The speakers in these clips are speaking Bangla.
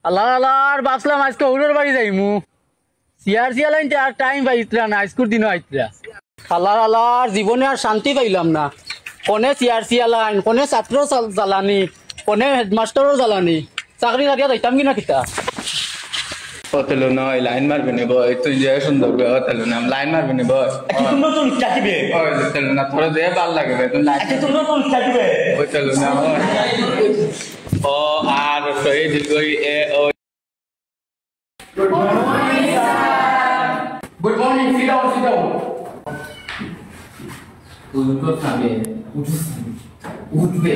আল্লাহ আল্লাহ আর বাসলাম আজকে ওরের বাড়ি যাইমু সিয়ার সিয়ালাইন আর টাইম পাইতরা না আজকের দিনও আইতরা আল্লাহ আল্লাহ জীবনে আর শান্তি পাইলাম না কোনে সিয়ার সিয়ালাইন কোনে ছাত্র জ্বালানি কোনে হেডমাস্টারও জ্বালানি চাকরি লাগিয়া যাইতাম কিনা কিতা হতেলো নয় লাইন মারবে নি বয় তুই যে সুন্দর হতেলো না লাইন মারবে নি বয় তোমরা তো চাকিবে হতেলো না তোরা যে ভাল লাগে তুই লাইন তোমরা তো চাকিবে হতেলো না ও আর সহি দীর্ঘই এ ও Good morning, sir. Good morning. Sit down. Sit down. উঠো সামনে উঠবে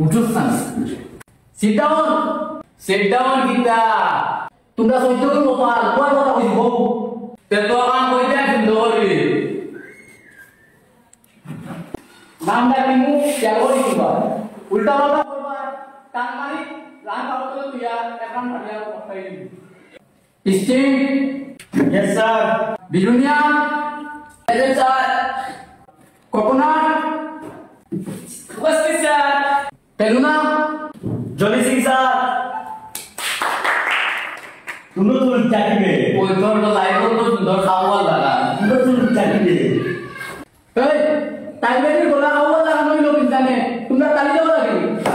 উঠো সামনে Sit down. Sit down kita. তোমরা সইতো কি মোবাইল কোন কথা কইব তে তো আম কইতে সুন্দরী নামটা কিমু কেবলই কিবা উল্টা পাল্টা করবা কান মারি রান পাবো তুই এখন ভাবিয়া কথাই স্টিং यस सर বিজুনিয়া এজে স্যার কোকোনাট উপস্থিত স্যার তেলুনা জনি সিং স্যার তোমরা তো চাকিবে ওই তোর তো লাইভ তো সুন্দর খাওয়া লাগা তোমরা তো চাকিবে এই টাইমের গোলা খাওয়া লাগা নই লোক জানে তোমরা তালি দাও লাগে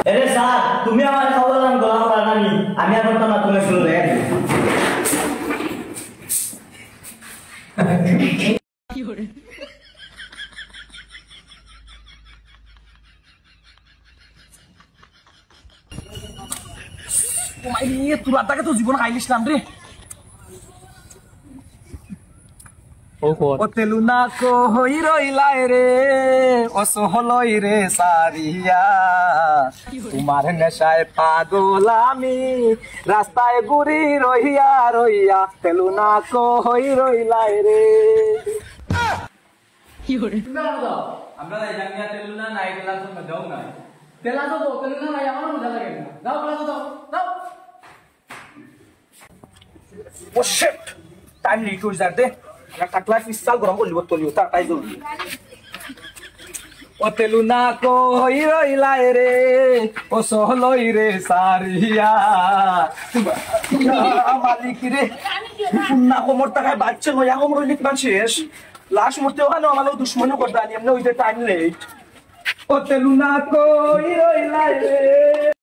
আরে স্যার তুমি আমার খাওয়া নাম গোলাম রানানি আমি আর বর্তমান তুমি শুরু রে তোরা তাকে তো জীবন খাইলিছিলাম রে ও তেলুনা কো হই রইলাই রে অসহলই রে সারিয়া তোমার নেশায় পাগল আমি রাস্তায় ঘুরি রহিয়া রহিয়া তেলুনা কো হই রইলাই রে আমরা জানিয়া তেলুনা নাই তেলা তো যাও না তেলা তো তেলুনা নাই আমার মজা লাগে না যাও বলা তো যাও ও শিট টাইম লিট হই যাতে একটা ক্লাস ইসাল গরম করলি বতলি ওটা তাই জলদি ও তেলুনা কো হই রইলাই রে ও সহলই রে সারিয়া মালিক রে পুন্না কোমর টাকায় বাচ্চা নয়া কোমর হইলে কিমান শেষ লাস্ট মুহূর্তে ওখানে আমারও দুশ্মনও করতে আনি এমনি ওইটা টাইম লেট ও তেলুনা কো হই রইলাই রে